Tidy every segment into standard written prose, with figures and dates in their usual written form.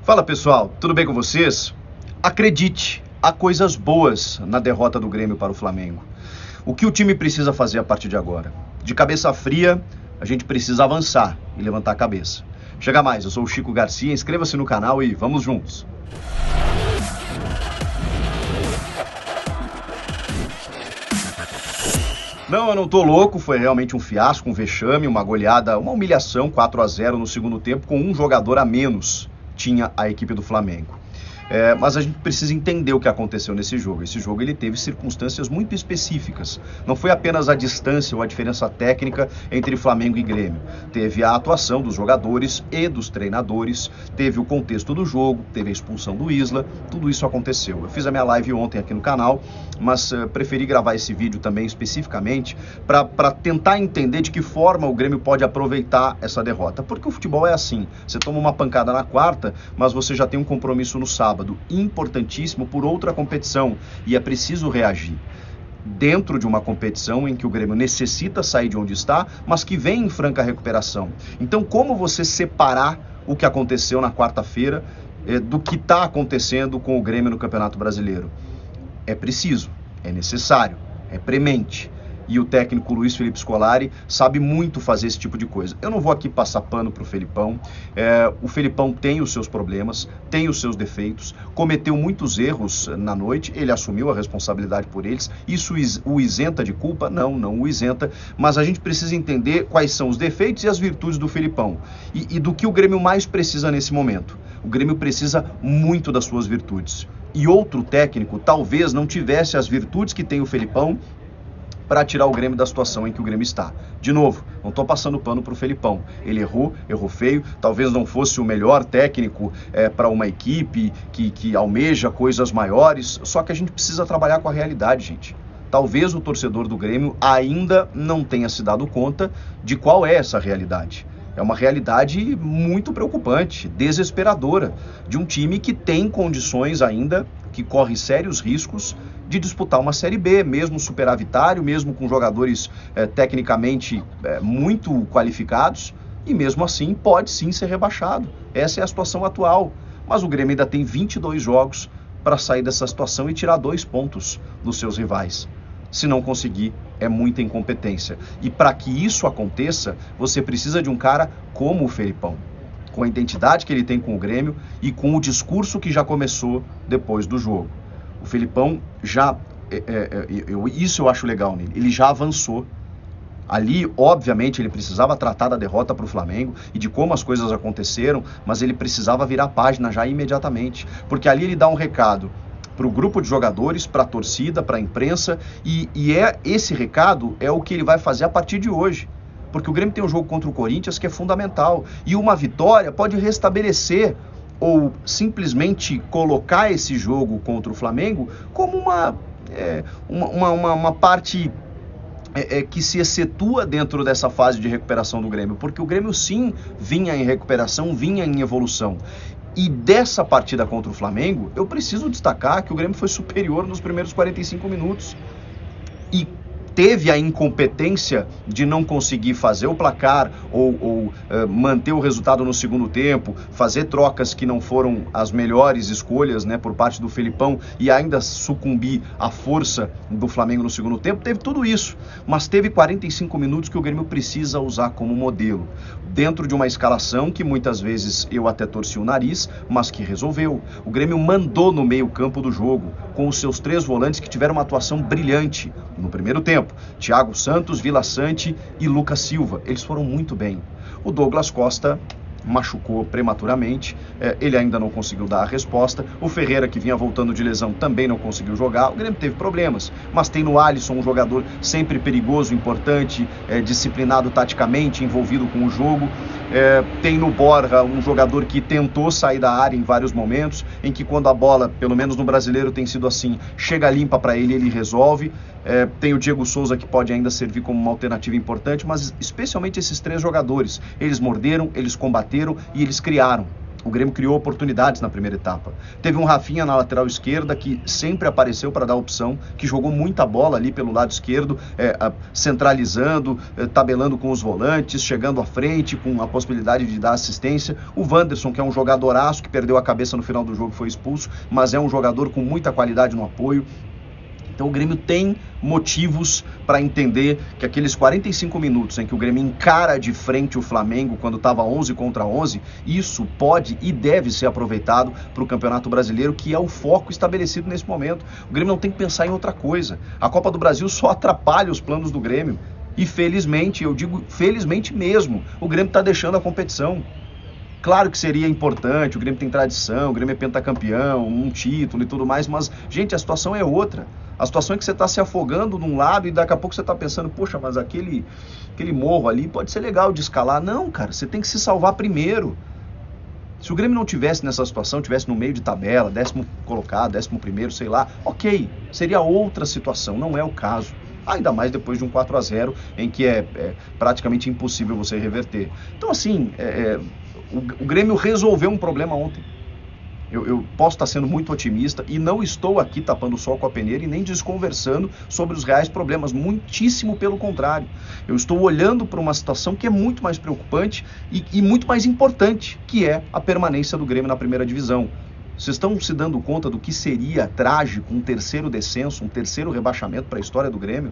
Fala pessoal, tudo bem com vocês? Acredite, há coisas boas na derrota do Grêmio para o Flamengo. O que o time precisa fazer a partir de agora? De cabeça fria, a gente precisa avançar e levantar a cabeça. Chega mais, eu sou o Chico Garcia, inscreva-se no canal e vamos juntos! Não, eu não tô louco, foi realmente um fiasco, um vexame, uma goleada, uma humilhação, 4-0 no segundo tempo, com um jogador a menos tinha a equipe do Flamengo. Mas a gente precisa entender o que aconteceu nesse jogo. Esse jogo ele teve circunstâncias muito específicas. Não foi apenas a distância ou a diferença técnica entre Flamengo e Grêmio. Teve a atuação dos jogadores e dos treinadores, teve o contexto do jogo, teve a expulsão do Isla, tudo isso aconteceu. Eu fiz a minha live ontem aqui no canal, mas preferi gravar esse vídeo também especificamente para tentar entender de que forma o Grêmio pode aproveitar essa derrota. Porque o futebol é assim, você toma uma pancada na quarta, mas você já tem um compromisso no sábado, importantíssimo por outra competição, e é preciso reagir dentro de uma competição em que o Grêmio necessita sair de onde está, mas que vem em franca recuperação. Então, como você separar o que aconteceu na quarta-feira do que está acontecendo com o Grêmio no Campeonato Brasileiro? É preciso, é necessário, é premente. E o técnico Luiz Felipe Scolari sabe muito fazer esse tipo de coisa. Eu não vou aqui passar pano para o Felipão. O Felipão tem os seus problemas, tem os seus defeitos, cometeu muitos erros na noite, ele assumiu a responsabilidade por eles. Isso o isenta de culpa? Não, não o isenta. Mas a gente precisa entender quais são os defeitos e as virtudes do Felipão. E do que o Grêmio mais precisa nesse momento. O Grêmio precisa muito das suas virtudes. E outro técnico talvez não tivesse as virtudes que tem o Felipão para tirar o Grêmio da situação em que o Grêmio está. De novo, não estou passando pano para o Felipão. Ele errou feio, talvez não fosse o melhor técnico para uma equipe que almeja coisas maiores, só que a gente precisa trabalhar com a realidade, gente. Talvez o torcedor do Grêmio ainda não tenha se dado conta de qual é essa realidade. É uma realidade muito preocupante, desesperadora, de um time que tem condições ainda, que corre sérios riscos de disputar uma Série B, mesmo superavitário, mesmo com jogadores tecnicamente muito qualificados, e mesmo assim pode sim ser rebaixado. Essa é a situação atual. Mas o Grêmio ainda tem 22 jogos para sair dessa situação e tirar 2 pontos dos seus rivais. Se não conseguir, é muita incompetência. E para que isso aconteça, você precisa de um cara como o Felipão, com a identidade que ele tem com o Grêmio e com o discurso que já começou depois do jogo. O Felipão já, isso eu acho legal nele, ele já avançou. Ali, obviamente, ele precisava tratar da derrota para o Flamengo e de como as coisas aconteceram, mas ele precisava virar a página já imediatamente, porque ali ele dá um recado para o grupo de jogadores, para a torcida, para a imprensa, e esse recado é o que ele vai fazer a partir de hoje. Porque o Grêmio tem um jogo contra o Corinthians que é fundamental, e uma vitória pode restabelecer ou simplesmente colocar esse jogo contra o Flamengo como uma parte que se excetua dentro dessa fase de recuperação do Grêmio, porque o Grêmio sim vinha em recuperação, vinha em evolução. E dessa partida contra o Flamengo, eu preciso destacar que o Grêmio foi superior nos primeiros 45 minutos. E teve a incompetência de não conseguir fazer o placar ou manter o resultado no segundo tempo, fazer trocas que não foram as melhores escolhas, né, por parte do Felipão, e ainda sucumbir à força do Flamengo no segundo tempo. Teve tudo isso, mas teve 45 minutos que o Grêmio precisa usar como modelo, dentro de uma escalação que muitas vezes eu até torci o nariz, mas que resolveu. O Grêmio mandou no meio campo do jogo, com os seus 3 volantes que tiveram uma atuação brilhante no primeiro tempo. Thiago Santos, Vila Sante e Lucas Silva, eles foram muito bem. O Douglas Costa machucou prematuramente, ele ainda não conseguiu dar a resposta. O Ferreira, que vinha voltando de lesão, também não conseguiu jogar. O Grêmio teve problemas, mas tem no Alisson um jogador sempre perigoso, importante, disciplinado taticamente, envolvido com o jogo. Tem no Borja um jogador que tentou sair da área em vários momentos, em que quando a bola, pelo menos no Brasileiro tem sido assim, chega limpa para ele resolve. Tem o Diego Souza, que pode ainda servir como uma alternativa importante, mas especialmente esses 3 jogadores, eles morderam, eles combateram e eles criaram. O Grêmio criou oportunidades na primeira etapa. Teve um Rafinha na lateral esquerda que sempre apareceu para dar opção, que jogou muita bola ali pelo lado esquerdo, centralizando, tabelando com os volantes, chegando à frente, com a possibilidade de dar assistência. O Wanderson, que é um jogadoraço, que perdeu a cabeça no final do jogo, foi expulso, mas é um jogador com muita qualidade no apoio. Então o Grêmio tem motivos para entender que aqueles 45 minutos em que o Grêmio encara de frente o Flamengo quando estava 11 contra 11, isso pode e deve ser aproveitado para o Campeonato Brasileiro, que é o foco estabelecido nesse momento. O Grêmio não tem que pensar em outra coisa. A Copa do Brasil só atrapalha os planos do Grêmio. E felizmente, eu digo felizmente mesmo, o Grêmio está deixando a competição. Claro que seria importante, o Grêmio tem tradição, o Grêmio é pentacampeão, um título e tudo mais, mas, gente, a situação é outra. A situação é que você está se afogando de um lado e daqui a pouco você está pensando, poxa, mas aquele morro ali pode ser legal de escalar. Não, cara, você tem que se salvar primeiro. Se o Grêmio não tivesse nessa situação, tivesse no meio de tabela, 10º colocado, 11º, sei lá, ok, seria outra situação, não é o caso. Ainda mais depois de um 4-0, em que é praticamente impossível você reverter. Então, assim, o Grêmio resolveu um problema ontem. Eu posso estar sendo muito otimista e não estou aqui tapando o sol com a peneira e nem desconversando sobre os reais problemas, muitíssimo pelo contrário. Eu estou olhando para uma situação que é muito mais preocupante e muito mais importante, que é a permanência do Grêmio na primeira divisão. Vocês estão se dando conta do que seria trágico um terceiro descenso, um terceiro rebaixamento para a história do Grêmio?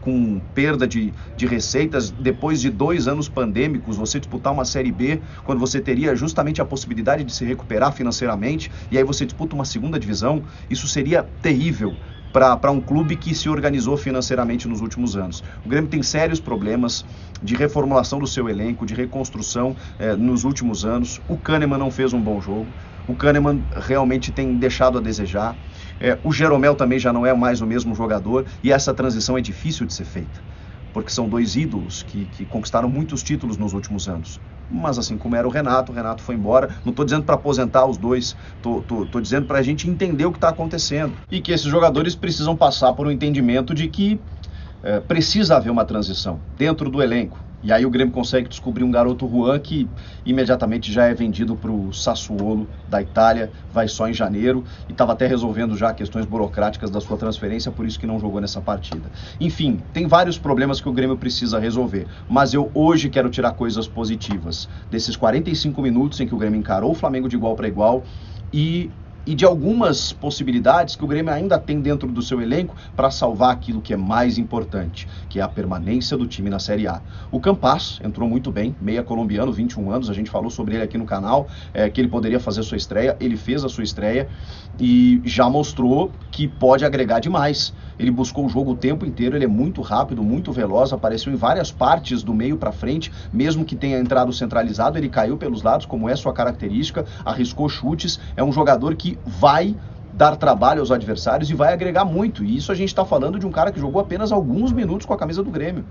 Com perda de receitas, depois de 2 anos pandêmicos, você disputar uma Série B, quando você teria justamente a possibilidade de se recuperar financeiramente, e aí você disputa uma segunda divisão, isso seria terrível para um clube que se organizou financeiramente nos últimos anos. O Grêmio tem sérios problemas de reformulação do seu elenco, de reconstrução nos últimos anos. O Kahneman não fez um bom jogo, o Kahneman realmente tem deixado a desejar. O Jeromel também já não é mais o mesmo jogador e essa transição é difícil de ser feita, porque são 2 ídolos que conquistaram muitos títulos nos últimos anos. Mas assim como era o Renato foi embora. Não estou dizendo para aposentar os dois, estou dizendo para a gente entender o que está acontecendo. E que esses jogadores precisam passar por um entendimento de que precisa haver uma transição dentro do elenco. E aí o Grêmio consegue descobrir um garoto Juan que imediatamente já é vendido para o Sassuolo da Itália, vai só em janeiro e estava até resolvendo já questões burocráticas da sua transferência, por isso que não jogou nessa partida. Enfim, tem vários problemas que o Grêmio precisa resolver, mas eu hoje quero tirar coisas positivas desses 45 minutos em que o Grêmio encarou o Flamengo de igual para igual e de algumas possibilidades que o Grêmio ainda tem dentro do seu elenco para salvar aquilo que é mais importante, que é a permanência do time na Série A. O Campas entrou muito bem, meia colombiano, 21 anos, a gente falou sobre ele aqui no canal, que ele poderia fazer a sua estreia, ele fez a sua estreia e já mostrou que pode agregar demais. Ele buscou o jogo o tempo inteiro, ele é muito rápido, muito veloz, apareceu em várias partes do meio para frente, mesmo que tenha entrado centralizado, ele caiu pelos lados, como é sua característica, arriscou chutes, é um jogador que vai dar trabalho aos adversários e vai agregar muito. E isso a gente está falando de um cara que jogou apenas alguns minutos com a camisa do Grêmio.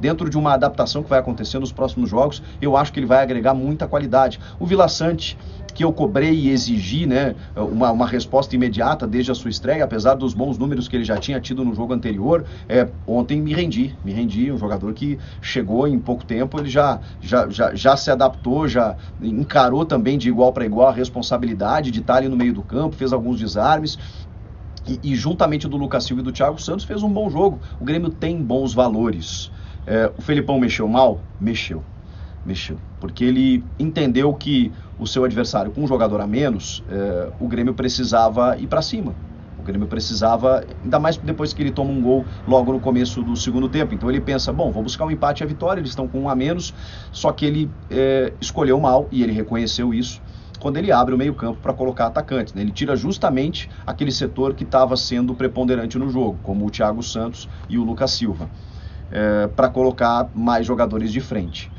Dentro de uma adaptação que vai acontecer nos próximos jogos, eu acho que ele vai agregar muita qualidade. O Vila Sante, que eu cobrei e exigi, né, uma resposta imediata desde a sua estreia, apesar dos bons números que ele já tinha tido no jogo anterior, ontem me rendi, um jogador que chegou em pouco tempo, ele já se adaptou, já encarou também de igual para igual a responsabilidade de estar ali no meio do campo, fez alguns desarmes, e juntamente do Lucas Silva e do Thiago Santos fez um bom jogo. O Grêmio tem bons valores. O Felipão mexeu mal? Mexeu, porque ele entendeu que o seu adversário com um jogador a menos, o Grêmio precisava ir para cima. O Grêmio precisava, ainda mais depois que ele toma um gol logo no começo do segundo tempo. Então ele pensa, bom, vou buscar um empate e a vitória, eles estão com um a menos, só que ele escolheu mal e ele reconheceu isso quando ele abre o meio-campo para colocar atacantes, né? Ele tira justamente aquele setor que estava sendo preponderante no jogo, como o Thiago Santos e o Lucas Silva, para colocar mais jogadores de frente.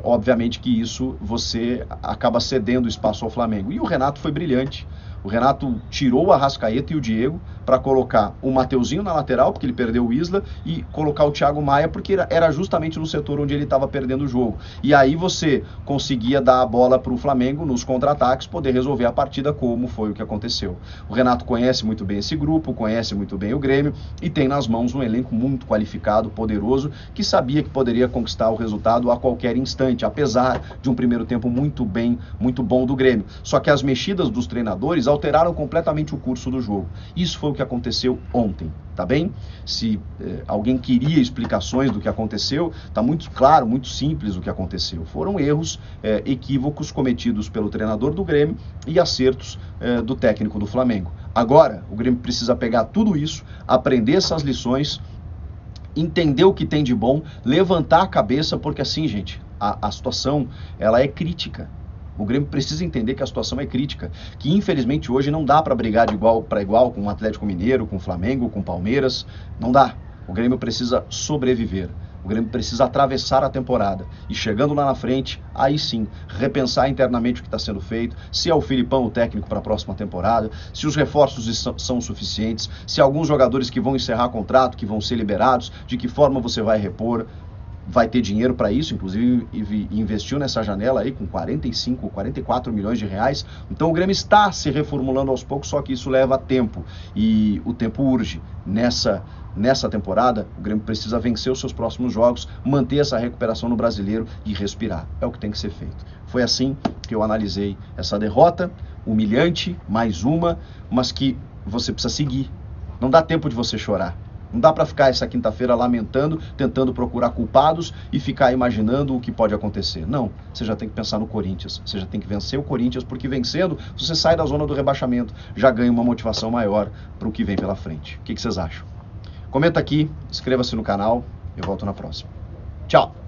Obviamente que isso você acaba cedendo espaço ao Flamengo. E o Renato foi brilhante. O Renato tirou o Arrascaeta e o Diego para colocar o Mateuzinho na lateral, porque ele perdeu o Isla, e colocar o Thiago Maia, porque era justamente no setor onde ele estava perdendo o jogo. E aí você conseguia dar a bola para o Flamengo nos contra-ataques, poder resolver a partida, como foi o que aconteceu. O Renato conhece muito bem esse grupo, conhece muito bem o Grêmio e tem nas mãos um elenco muito qualificado, poderoso, que sabia que poderia conquistar o resultado a qualquer instante, apesar de um primeiro tempo muito bom do Grêmio. Só que as mexidas dos treinadores alteraram completamente o curso do jogo. Isso foi o que aconteceu ontem, tá bem? Se alguém queria explicações do que aconteceu, tá muito claro, muito simples o que aconteceu. Foram erros, equívocos cometidos pelo treinador do Grêmio e acertos do técnico do Flamengo. Agora, o Grêmio precisa pegar tudo isso, aprender essas lições, entender o que tem de bom, levantar a cabeça, porque assim, gente, a situação, ela é crítica. O Grêmio precisa entender que a situação é crítica, que infelizmente hoje não dá para brigar de igual para igual com o Atlético Mineiro, com o Flamengo, com o Palmeiras, não dá. O Grêmio precisa sobreviver. O Grêmio precisa atravessar a temporada e chegando lá na frente, aí sim, repensar internamente o que está sendo feito, se é o Filipão o técnico para a próxima temporada, se os reforços são suficientes, se alguns jogadores que vão encerrar contrato, que vão ser liberados, de que forma você vai repor, vai ter dinheiro para isso, inclusive investiu nessa janela aí com 45, 44 milhões de reais. Então o Grêmio está se reformulando aos poucos, só que isso leva tempo e o tempo urge. Nessa temporada, o Grêmio precisa vencer os seus próximos jogos, manter essa recuperação no Brasileiro e respirar. É o que tem que ser feito. Foi assim que eu analisei essa derrota, humilhante, mais uma, mas que você precisa seguir. Não dá tempo de você chorar. Não dá para ficar essa quinta-feira lamentando, tentando procurar culpados e ficar imaginando o que pode acontecer. Não, você já tem que pensar no Corinthians, você já tem que vencer o Corinthians, porque vencendo, você sai da zona do rebaixamento, já ganha uma motivação maior para o que vem pela frente. O que vocês acham? Comenta aqui, inscreva-se no canal, eu volto na próxima. Tchau!